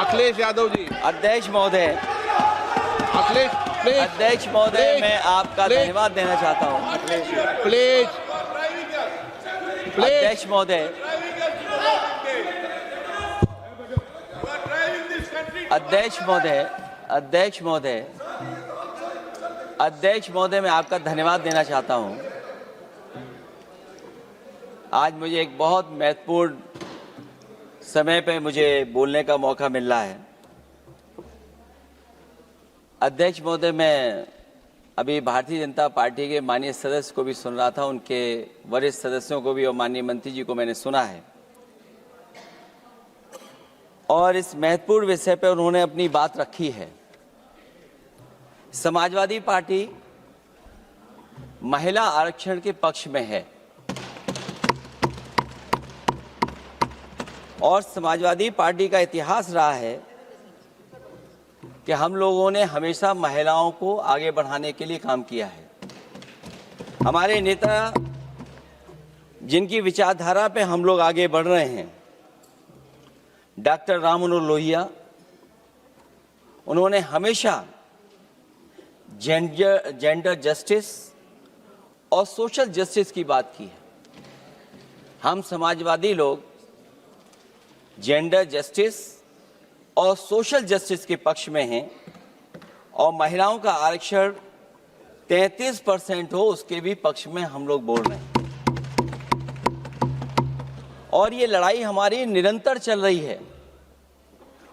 अखिलेश यादव जी। अध्यक्ष महोदय, अखिलेश प्लीज। अध्यक्ष महोदय, मैं आपका धन्यवाद देना चाहता हूँ। Please please. अध्यक्ष महोदय, अध्यक्ष महोदय, अध्यक्ष महोदय, अध्यक्ष महोदय, मैं आपका धन्यवाद देना चाहता हूँ। आज मुझे एक बहुत महत्वपूर्ण समय पे मुझे बोलने का मौका मिल रहा है। अध्यक्ष महोदय, मैं अभी भारतीय जनता पार्टी के माननीय सदस्य को भी सुन रहा था, उनके वरिष्ठ सदस्यों को भी और माननीय मंत्री जी को मैंने सुना है, और इस महत्वपूर्ण विषय पर उन्होंने अपनी बात रखी है। समाजवादी पार्टी महिला आरक्षण के पक्ष में है और समाजवादी पार्टी का इतिहास रहा है कि हम लोगों ने हमेशा महिलाओं को आगे बढ़ाने के लिए काम किया है। हमारे नेता जिनकी विचारधारा पे हम लोग आगे बढ़ रहे हैं, डॉक्टर राम मनोहर लोहिया, उन्होंने हमेशा जेंडर जस्टिस और सोशल जस्टिस की बात की है। हम समाजवादी लोग जेंडर जस्टिस और सोशल जस्टिस के पक्ष में हैं और महिलाओं का आरक्षण 33% हो उसके भी पक्ष में हम लोग बोल रहे हैं। और ये लड़ाई हमारी निरंतर चल रही है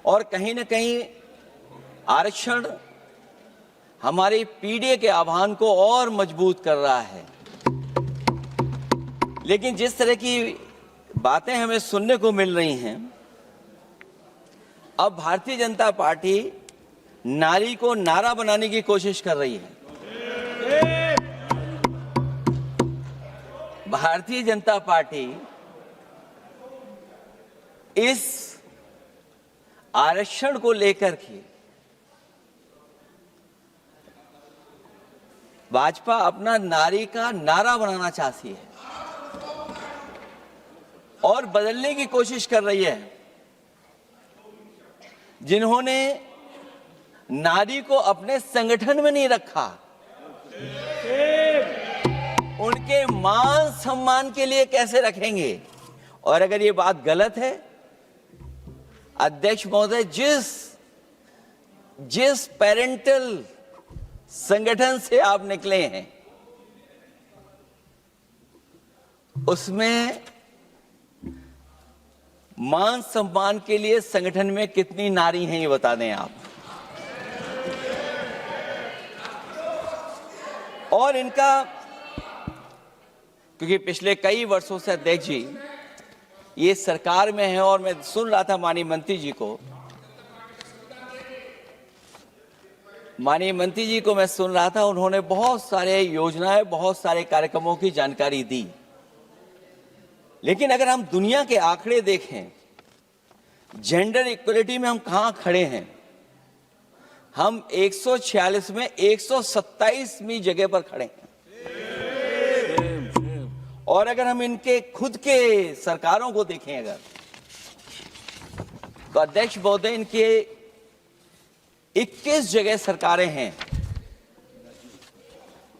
और कहीं न कहीं आरक्षण हमारी पीढ़ी के आह्वान को और मजबूत कर रहा है। लेकिन जिस तरह की बातें हमें सुनने को मिल रही हैं, अब भारतीय जनता पार्टी नारी को नारा बनाने की कोशिश कर रही है। भारतीय जनता पार्टी इस आरक्षण को लेकर के भाजपा अपना नारी का नारा बनाना चाहती है और बदलने की कोशिश कर रही है। जिन्होंने नारी को अपने संगठन में नहीं रखा, उनके मान सम्मान के लिए कैसे रखेंगे? और अगर ये बात गलत है, अध्यक्ष महोदय, जिस पेरेंटल संगठन से आप निकले हैं उसमें मान सम्मान के लिए संगठन में कितनी नारी हैं ये बता दें आप। और इनका, क्योंकि पिछले कई वर्षों से अध्यक्ष जी ये सरकार में है और मैं सुन रहा था माननीय मंत्री जी को मैं सुन रहा था, उन्होंने बहुत सारे योजनाएं, बहुत सारे कार्यक्रमों की जानकारी दी। लेकिन अगर हम दुनिया के आंकड़े देखें, जेंडर इक्वलिटी में हम कहां खड़े हैं? हम 146 में 127वीं जगह पर खड़े हैं। और अगर हम इनके खुद के सरकारों को देखें अगर, तो अध्यक्ष महोदय, इनके 21 जगह सरकारें हैं।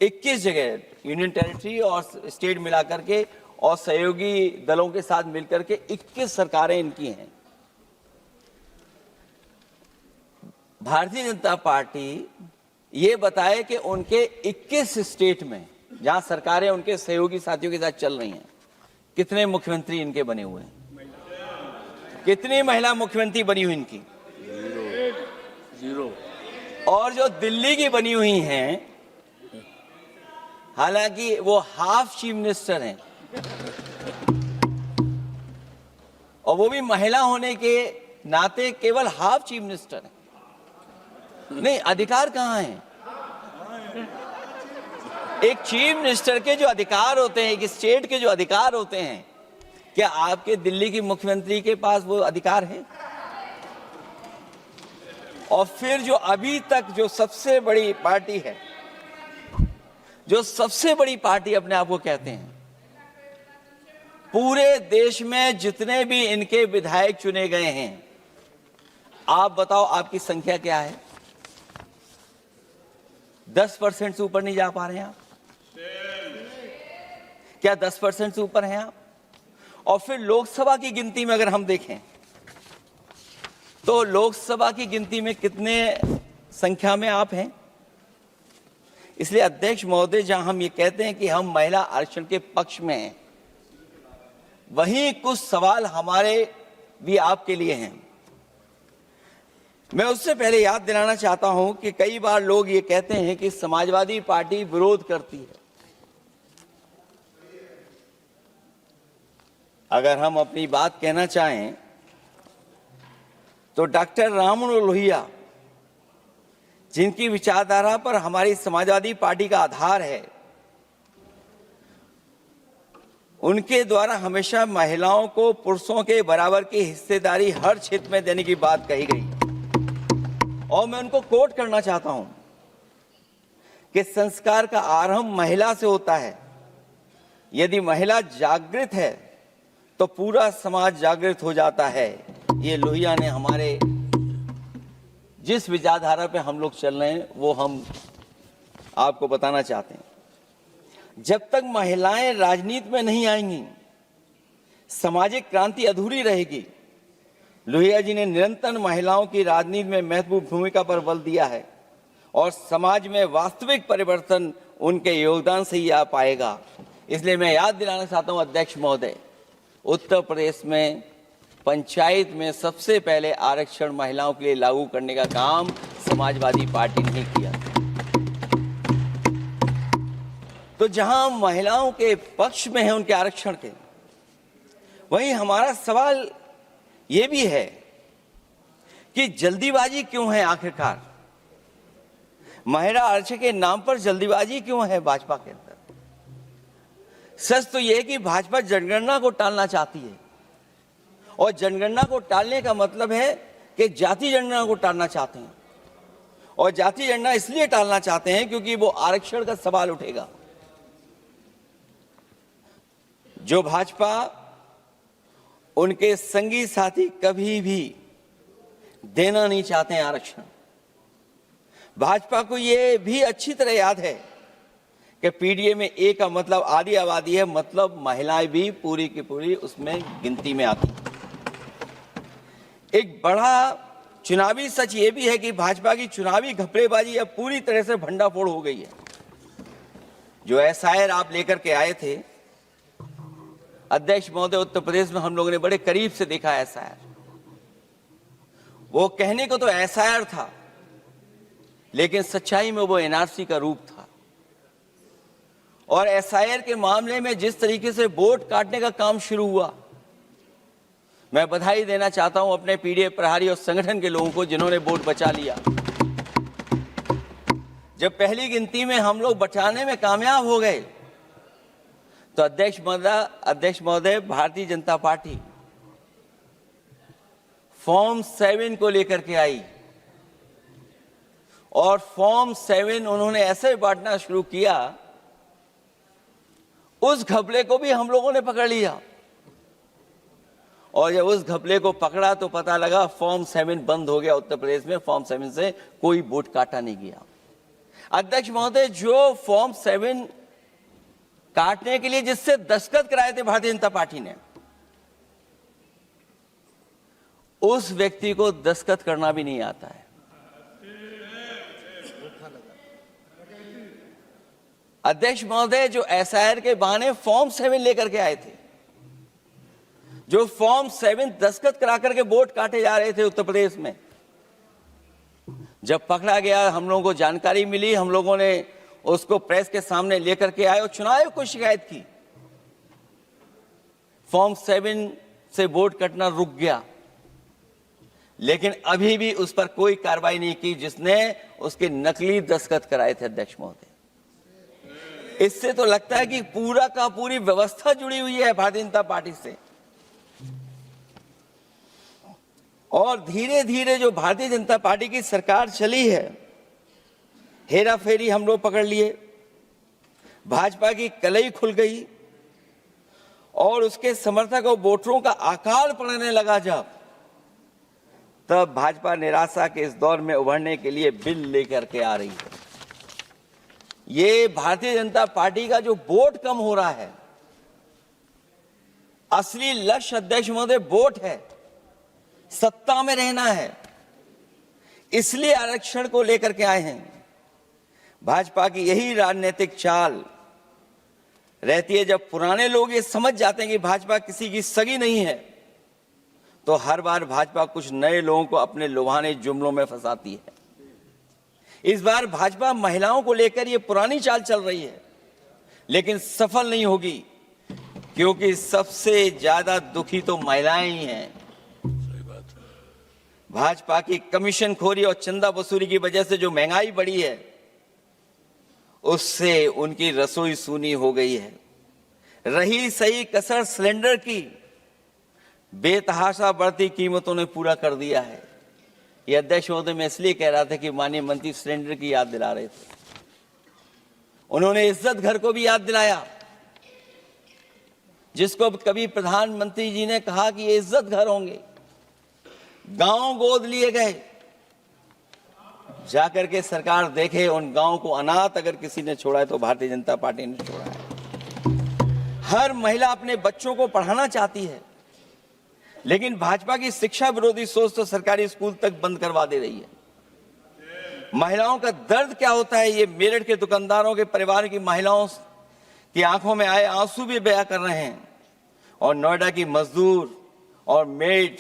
21 जगह यूनियन टेरिटरी और स्टेट मिलाकर के और सहयोगी दलों के साथ मिलकर के 21 सरकारें इनकी हैं। भारतीय जनता पार्टी ये बताए कि उनके 21 स्टेट में जहां सरकारें उनके सहयोगी साथियों के साथ चल रही हैं, कितने मुख्यमंत्री इनके बने हुए हैं? कितनी महिला मुख्यमंत्री बनी हुई इनकी? जीरो। और जो दिल्ली की बनी हुई हैं, हालांकि वो हाफ चीफ मिनिस्टर हैं और वो भी महिला होने के नाते केवल हाफ चीफ मिनिस्टर हैं। नहीं, अधिकार कहां है? एक चीफ मिनिस्टर के जो अधिकार होते हैं, एक स्टेट के जो अधिकार होते हैं, क्या आपके दिल्ली की मुख्यमंत्री के पास वो अधिकार है? और फिर जो अभी तक जो सबसे बड़ी पार्टी है, जो सबसे बड़ी पार्टी अपने आप को कहते हैं, पूरे देश में जितने भी इनके विधायक चुने गए हैं, आप बताओ आपकी संख्या क्या है? 10% से ऊपर नहीं जा पा रहे हैं आप? क्या 10% से ऊपर हैं आप? और फिर लोकसभा की गिनती में अगर हम देखें तो लोकसभा की गिनती में कितने संख्या में आप हैं? इसलिए अध्यक्ष महोदय, जहां हम ये कहते हैं कि हम महिला आरक्षण के पक्ष में हैं, वहीं कुछ सवाल हमारे भी आपके लिए हैं। मैं उससे पहले याद दिलाना चाहता हूं कि कई बार लोग ये कहते हैं कि समाजवादी पार्टी विरोध करती है। अगर हम अपनी बात कहना चाहें तो डॉक्टर राममनोहर लोहिया, जिनकी विचारधारा पर हमारी समाजवादी पार्टी का आधार है, उनके द्वारा हमेशा महिलाओं को पुरुषों के बराबर की हिस्सेदारी हर क्षेत्र में देने की बात कही गई। और मैं उनको कोट करना चाहता हूं कि संस्कार का आरंभ महिला से होता है। यदि महिला जागृत है तो पूरा समाज जागृत हो जाता है। ये लोहिया ने हमारे जिस विचारधारा पे हम लोग चल रहे हैं वो हम आपको बताना चाहते हैं। जब तक महिलाएं राजनीति में नहीं आएंगी, सामाजिक क्रांति अधूरी रहेगी। लोहिया जी ने निरंतर महिलाओं की राजनीति में महत्वपूर्ण भूमिका पर बल दिया है और समाज में वास्तविक परिवर्तन उनके योगदान से ही आ पाएगा। इसलिए मैं याद दिलाना चाहता हूं अध्यक्ष महोदय, उत्तर प्रदेश में पंचायत में सबसे पहले आरक्षण महिलाओं के लिए लागू करने का काम समाजवादी पार्टी ने किया। तो जहां महिलाओं के पक्ष में है उनके आरक्षण के, वहीं हमारा सवाल यह भी है कि जल्दीबाजी क्यों है? आखिरकार महिला आरक्षण के नाम पर जल्दीबाजी क्यों है भाजपा के अंदर? सच तो यह है कि भाजपा जनगणना को टालना चाहती है, और जनगणना को टालने का मतलब है कि जाति जनगणना को टालना चाहते हैं। और जाति जनगणना इसलिए टालना चाहते हैं क्योंकि वो आरक्षण का सवाल उठेगा। जो भाजपा उनके संगी साथी कभी भी देना नहीं चाहते हैं आरक्षण। भाजपा को ये भी अच्छी तरह याद है कि पीडीए में ए का मतलब आधी आबादी है, मतलब महिलाएं भी पूरी की पूरी उसमें गिनती में आती। एक बड़ा चुनावी सच ये भी है कि भाजपा की चुनावी घपलेबाजी अब पूरी तरह से भंडाफोड़ हो गई है। जो एसआईआर आप लेकर के आए थे अध्यक्ष महोदय, उत्तर प्रदेश में हम लोगों ने बड़े करीब से देखा एसआईआर। वो कहने को तो एसआईआर था, लेकिन सच्चाई में वो एनआरसी का रूप था। और एसआईआर के मामले में जिस तरीके से वोट काटने का काम शुरू हुआ, मैं बधाई देना चाहता हूं अपने पीडीए प्रहारी और संगठन के लोगों को जिन्होंने वोट बचा लिया। जब पहली गिनती में हम लोग बचाने में कामयाब हो गए तो अध्यक्ष महोदय, भारतीय जनता पार्टी फॉर्म 7 को लेकर के आई और फॉर्म 7 उन्होंने ऐसे बांटना शुरू किया, उस घपले को भी हम लोगों ने पकड़ लिया। और जब उस घपले को पकड़ा तो पता लगा फॉर्म 7 बंद हो गया उत्तर प्रदेश में। फॉर्म 7 से कोई वोट काटा नहीं गया। अध्यक्ष महोदय, जो फॉर्म 7 काटने के लिए जिससे दस्तखत कराए थे भारतीय जनता पार्टी ने, उस व्यक्ति को दस्तखत करना भी नहीं आता है। अध्यक्ष महोदय, जो एसआईआर के बहाने फॉर्म 7 लेकर के आए थे, जो फॉर्म 7 दस्तखत करा करके वोट काटे जा रहे थे उत्तर प्रदेश में, जब पकड़ा गया, हम लोगों को जानकारी मिली, हम लोगों ने उसको प्रेस के सामने लेकर के आए और चुनाव आयोग को शिकायत की। फॉर्म 7 से वोट कटना रुक गया, लेकिन अभी भी उस पर कोई कार्रवाई नहीं की जिसने उसके नकली दस्तखत कराए थे। अध्यक्ष महोदय, इससे तो लगता है कि पूरा का पूरी व्यवस्था जुड़ी हुई है भारतीय जनता पार्टी से। और धीरे धीरे जो भारतीय जनता पार्टी की सरकार चली है, हेरा फेरी हम लोग पकड़ लिए, भाजपा की कलई खुल गई और उसके समर्थक और वोटरों का आकार पड़ने लगा। जब तब भाजपा निराशा के इस दौर में उभरने के लिए बिल लेकर के आ रही है। ये भारतीय जनता पार्टी का जो वोट कम हो रहा है, असली लक्ष्य अध्यक्ष महोदय वोट है, सत्ता में रहना है, इसलिए आरक्षण को लेकर के आए हैं। भाजपा की यही राजनीतिक चाल रहती है। जब पुराने लोग ये समझ जाते हैं कि भाजपा किसी की सगी नहीं है, तो हर बार भाजपा कुछ नए लोगों को अपने लुभाने जुमलों में फंसाती है। इस बार भाजपा महिलाओं को लेकर ये पुरानी चाल चल रही है, लेकिन सफल नहीं होगी, क्योंकि सबसे ज्यादा दुखी तो महिलाएं ही हैं। भाजपा की कमीशन खोरी और चंदा वसूली की वजह से जो महंगाई बढ़ी है, उससे उनकी रसोई सूनी हो गई है। रही सही कसर सिलेंडर की, बेतहाशा बढ़ती कीमतों ने पूरा कर दिया है। ये अध्यक्ष महोदय मैं इसलिए कह रहा था कि माननीय मंत्री सिलेंडर की याद दिला रहे थे। उन्होंने इज्जत घर को भी याद दिलाया, जिसको कभी प्रधानमंत्री जी ने कहा कि ये इज्जत घर होंगे। गांव गोद लिए गए, जाकर के सरकार देखे उन गांव को अनाथ अगर किसी ने छोड़ा है तो भारतीय जनता पार्टी ने छोड़ा है। हर महिला अपने बच्चों को पढ़ाना चाहती है, लेकिन भाजपा की शिक्षा विरोधी सोच तो सरकारी स्कूल तक बंद करवा दे रही है। महिलाओं का दर्द क्या होता है, ये मेरठ के दुकानदारों के परिवार की महिलाओं की आंखों में आए आंसू भी बयां कर रहे हैं, और नोएडा की मजदूर और मेड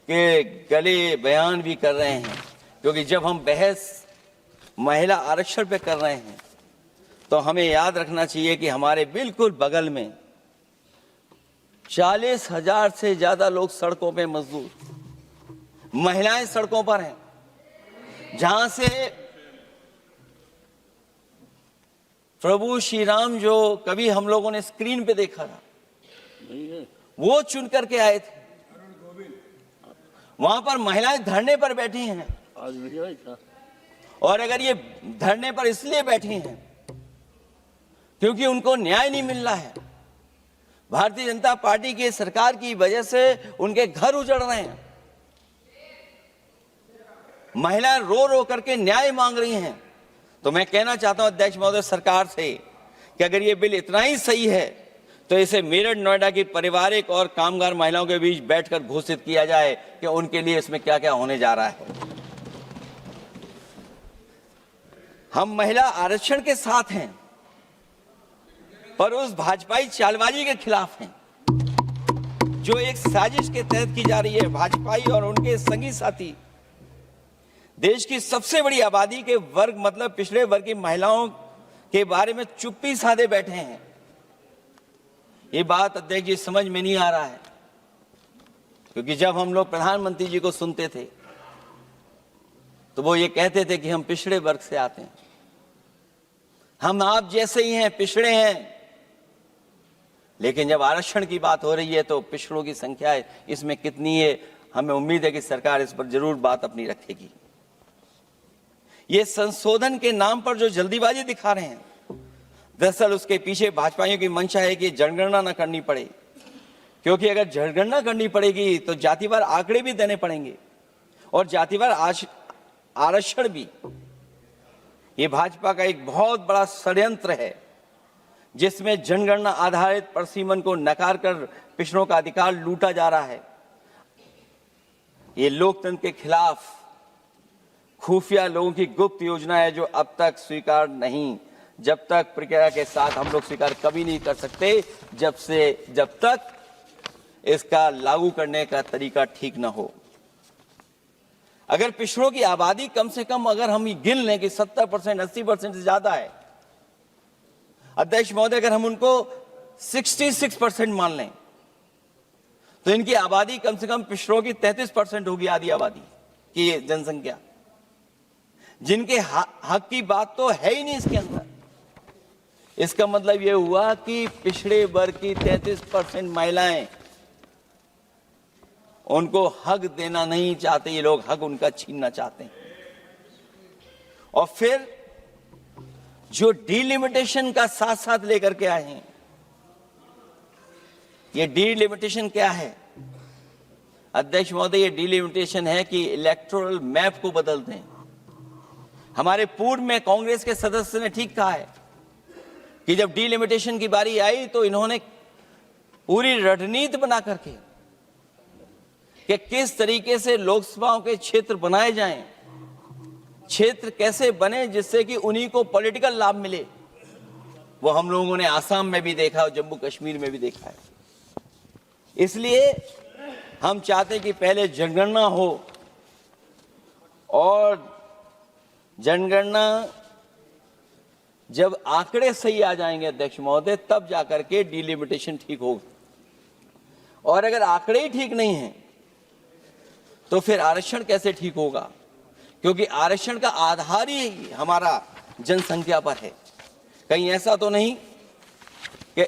के गले बयान भी कर रहे हैं। क्योंकि जब हम बहस महिला आरक्षण पे कर रहे हैं, तो हमें याद रखना चाहिए कि हमारे बिल्कुल बगल में 40,000 से ज्यादा लोग सड़कों पे मजदूर, महिलाएं सड़कों पर हैं, जहां से प्रभु श्री राम जो कभी हम लोगों ने स्क्रीन पे देखा था, वो चुन करके आए थे। वहां पर महिलाएं धरने पर बैठी हैं, और अगर ये धरने पर इसलिए बैठी हैं क्योंकि उनको न्याय नहीं मिल रहा है। भारतीय जनता पार्टी की सरकार की वजह से उनके घर उजड़ रहे हैं। महिलाएं रो रो करके न्याय मांग रही हैं। तो मैं कहना चाहता हूं अध्यक्ष महोदय सरकार से कि अगर ये बिल इतना ही सही है, तो इसे मेरठ नोएडा की पारिवारिक और कामगार महिलाओं के बीच बैठकर घोषित किया जाए कि उनके लिए इसमें क्या क्या होने जा रहा है। हम महिला आरक्षण के साथ हैं, पर उस भाजपाई चालबाजी के खिलाफ हैं, जो एक साजिश के तहत की जा रही है। भाजपाई और उनके संगी साथी देश की सबसे बड़ी आबादी के वर्ग, मतलब पिछड़े वर्ग की महिलाओं के बारे में चुप्पी साधे बैठे हैं। ये बात अध्यक्ष जी समझ में नहीं आ रहा है, क्योंकि जब हम लोग प्रधानमंत्री जी को सुनते थे तो वो ये कहते थे कि हम पिछड़े वर्ग से आते हैं, हम आप जैसे ही हैं, पिछड़े हैं। लेकिन जब आरक्षण की बात हो रही है तो पिछड़ों की संख्या इसमें कितनी है, हमें उम्मीद है कि सरकार इस पर जरूर बात अपनी रखेगी। ये संशोधन के नाम पर जो जल्दीबाजी दिखा रहे हैं, दरअसल उसके पीछे भाजपाइयों की मंशा है कि जनगणना न करनी पड़े, क्योंकि अगर जनगणना करनी पड़ेगी तो जातिवार आंकड़े भी देने पड़ेंगे और जातिवार आरक्षण भी। ये भाजपा का एक बहुत बड़ा षड्यंत्र है, जिसमें जनगणना आधारित प्रसीमन को नकार कर पिछड़ों का अधिकार लूटा जा रहा है। ये लोकतंत्र के खिलाफ खुफिया लोगों की गुप्त योजना है, जो अब तक स्वीकार नहीं, जब तक प्रक्रिया के साथ हम लोग स्वीकार कभी नहीं कर सकते, जब तक इसका लागू करने का तरीका ठीक ना हो। अगर पिछड़ों की आबादी कम से कम अगर हम गिन लें कि 70%, 80% से ज्यादा है, अध्यक्ष महोदय, अगर हम उनको 66% मान लें, तो इनकी आबादी कम से कम पिछड़ों की 33% होगी, आधी आबादी की जनसंख्या, जिनके हक की बात तो है ही नहीं इसके अंदर। इसका मतलब यह हुआ कि पिछड़े वर्ग की 33% महिलाएं, उनको हक देना नहीं चाहते ये लोग, हक उनका छीनना चाहते हैं। और फिर जो डिलिमिटेशन का साथ साथ लेकर के आए हैं, ये डिलिमिटेशन क्या है? अध्यक्ष महोदय, ये डिलिमिटेशन है कि इलेक्टोरल मैप को बदलते हैं। हमारे पूर्व में कांग्रेस के सदस्य ने ठीक कहा है कि जब डिलिमिटेशन की बारी आई तो इन्होंने पूरी रणनीति बना करके कि किस तरीके से लोकसभाओं के क्षेत्र बनाए जाएं, क्षेत्र कैसे बने जिससे कि उन्हीं को पॉलिटिकल लाभ मिले, वो हम लोगों ने आसाम में भी देखा और जम्मू कश्मीर में भी देखा है। इसलिए हम चाहते हैं कि पहले जनगणना हो और जनगणना जब आंकड़े सही आ जाएंगे अध्यक्ष महोदय, तब जाकर के डिलिमिटेशन ठीक होगा। और अगर आंकड़े ही ठीक नहीं हैं तो फिर आरक्षण कैसे ठीक होगा? क्योंकि आरक्षण का आधार ही हमारा जनसंख्या पर है। कहीं ऐसा तो नहीं कि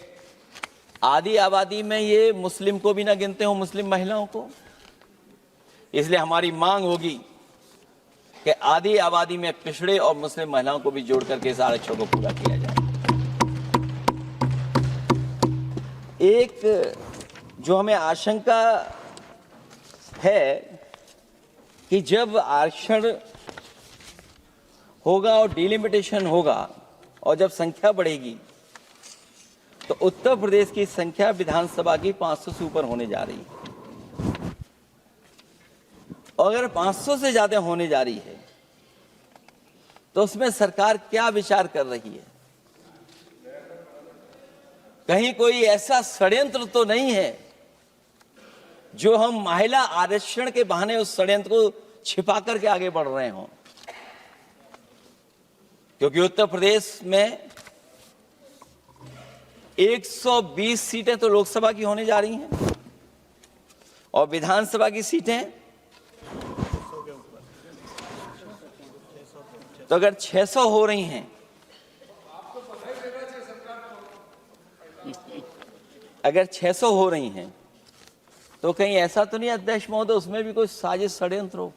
आधी आबादी में ये मुस्लिम को भी ना गिनते हो, मुस्लिम महिलाओं को। इसलिए हमारी मांग होगी कि आधी आबादी में पिछड़े और मुस्लिम महिलाओं को भी जोड़ करके इस आरक्षण को पूरा किया जाए। एक जो हमें आशंका है कि जब आरक्षण होगा और डिलिमिटेशन होगा और जब संख्या बढ़ेगी तो उत्तर प्रदेश की संख्या विधानसभा की 500 से ऊपर होने जा रही है। और अगर 500 से ज्यादा होने जा रही है तो उसमें सरकार क्या विचार कर रही है? कहीं कोई ऐसा षड्यंत्र तो नहीं है जो हम महिला आरक्षण के बहाने उस षड्यंत्र को छिपा करके आगे बढ़ रहे हों? क्योंकि उत्तर प्रदेश में 120 सीटें तो लोकसभा की होने जा रही हैं और विधानसभा की सीटें तो अगर 600 हो रही हैं, अगर 600 हो रही हैं तो कहीं ऐसा तो नहीं अध्यक्ष महोदय उसमें भी कोई साजिश षड्यंत्र हो?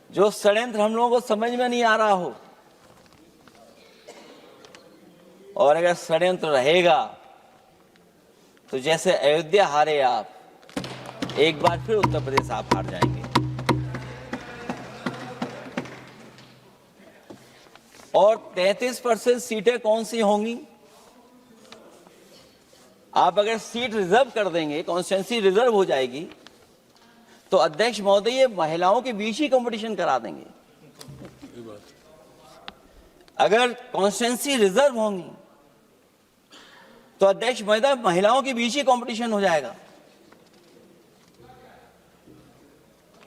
जो षड्यंत्र हम लोगों को समझ में नहीं आ रहा हो। और अगर षड्यंत्र रहेगा तो जैसे अयोध्या हारे आप, एक बार फिर उत्तर प्रदेश आप हार जाएंगे। और 33% सीटें कौन सी होंगी? आप अगर सीट रिजर्व कर देंगे, कॉन्स्टिट्यूंसी रिजर्व हो जाएगी, तो अध्यक्ष महोदय ये महिलाओं के बीच ही कंपटीशन करा देंगे। अगर कॉन्स्टिट्यूंसी रिजर्व होंगी तो अध्यक्ष महोदय महिलाओं के बीच ही कंपटीशन हो जाएगा।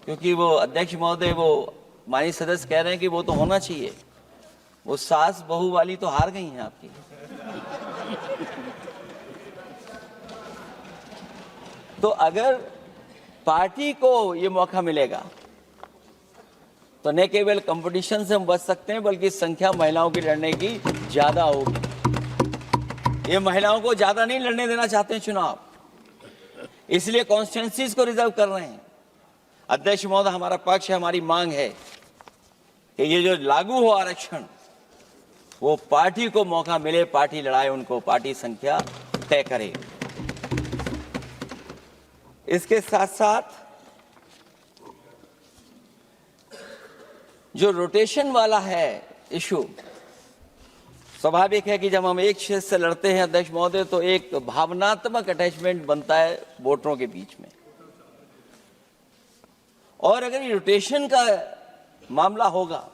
क्योंकि वो अध्यक्ष महोदय वो माननीय सदस्य कह रहे हैं कि वो तो होना चाहिए। वो सास बहू वाली तो हार गई हैं आपकी। तो अगर पार्टी को ये मौका मिलेगा तो न केवल कंपटीशन से हम बच सकते हैं बल्कि संख्या महिलाओं की लड़ने की ज्यादा होगी। ये महिलाओं को ज्यादा नहीं लड़ने देना चाहते हैं चुनाव, इसलिए कॉन्स्टिट्यूंसीज को रिजर्व कर रहे हैं। अध्यक्ष महोदय, हमारा पक्ष है, हमारी मांग है कि ये जो लागू हो आरक्षण वो पार्टी को मौका मिले, पार्टी लड़ाए उनको, पार्टी संख्या तय करे। इसके साथ साथ जो रोटेशन वाला है इशू, स्वाभाविक है कि जब हम एक क्षेत्र से लड़ते हैं अध्यक्ष महोदय तो एक भावनात्मक अटैचमेंट बनता है वोटरों के बीच में। और अगर ये रोटेशन का मामला होगा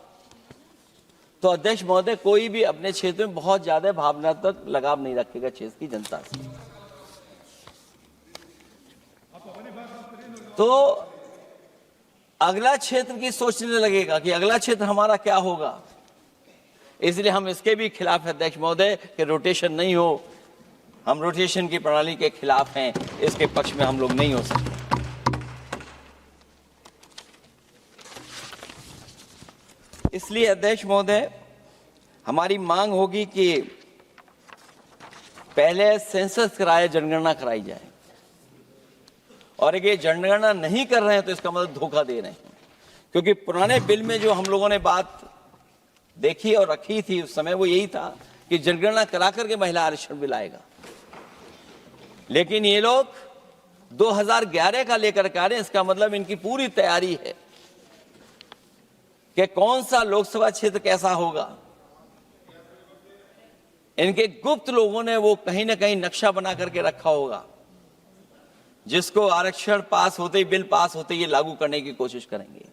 तो अध्यक्ष महोदय कोई भी अपने क्षेत्र में बहुत ज्यादा भावनात्मक लगाव नहीं रखेगा क्षेत्र की जनता से। तो अगला क्षेत्र की सोचने लगेगा कि अगला क्षेत्र हमारा क्या होगा। इसलिए हम इसके भी खिलाफ है अध्यक्ष महोदय कि रोटेशन नहीं हो। हम रोटेशन की प्रणाली के खिलाफ हैं, इसके पक्ष में हम लोग नहीं हो सकते। इसलिए अध्यक्ष महोदय हमारी मांग होगी कि पहले सेंसस कराए, जनगणना कराई जाए। और अगर ये जनगणना नहीं कर रहे हैं तो इसका मतलब धोखा दे रहे हैं। क्योंकि पुराने बिल में जो हम लोगों ने बात देखी और रखी थी उस समय वो यही था कि जनगणना करा करके महिला आरक्षण बिल आएगा। लेकिन ये लोग 2011 का लेकर के आ रहे हैं। इसका मतलब इनकी पूरी तैयारी है कि कौन सा लोकसभा क्षेत्र कैसा होगा। इनके गुप्त लोगों ने वो कहीं ना कहीं नक्शा बना करके रखा होगा, जिसको आरक्षण पास होते ही, बिल पास होते ही लागू करने की कोशिश करेंगे।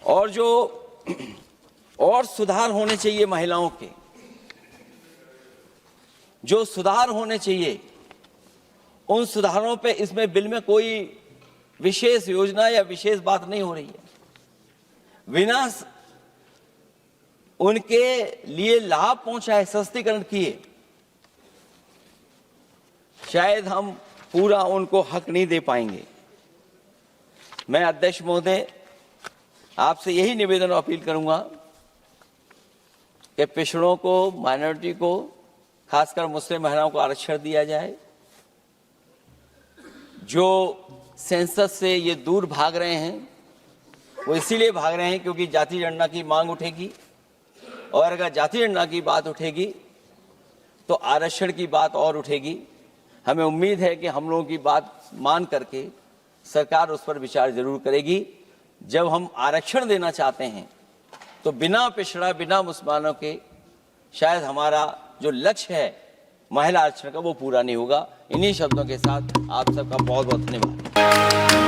और जो और सुधार होने चाहिए महिलाओं के, जो सुधार होने चाहिए, उन सुधारों पे इसमें बिल में कोई विशेष योजना या विशेष बात नहीं हो रही है। बिना उनके लिए लाभ पहुंचाए, सस्तीकरण किए, शायद हम पूरा उनको हक नहीं दे पाएंगे। मैं अध्यक्ष महोदय आपसे यही निवेदन और अपील करूंगा कि पिछड़ों को, माइनॉरिटी को, खासकर मुस्लिम महिलाओं को आरक्षण दिया जाए। जो सेंसस से ये दूर भाग रहे हैं, वो इसीलिए भाग रहे हैं क्योंकि जाति जनगणना की मांग उठेगी, और अगर जाति जनगणना की बात उठेगी तो आरक्षण की बात और उठेगी। हमें उम्मीद है कि हम लोगों की बात मान करके सरकार उस पर विचार जरूर करेगी। जब हम आरक्षण देना चाहते हैं तो बिना पिछड़ा, बिना मुसलमानों के शायद हमारा जो लक्ष्य है महिला आरक्षण का, वो पूरा नहीं होगा। इन्हीं शब्दों के साथ आप सबका बहुत बहुत धन्यवाद।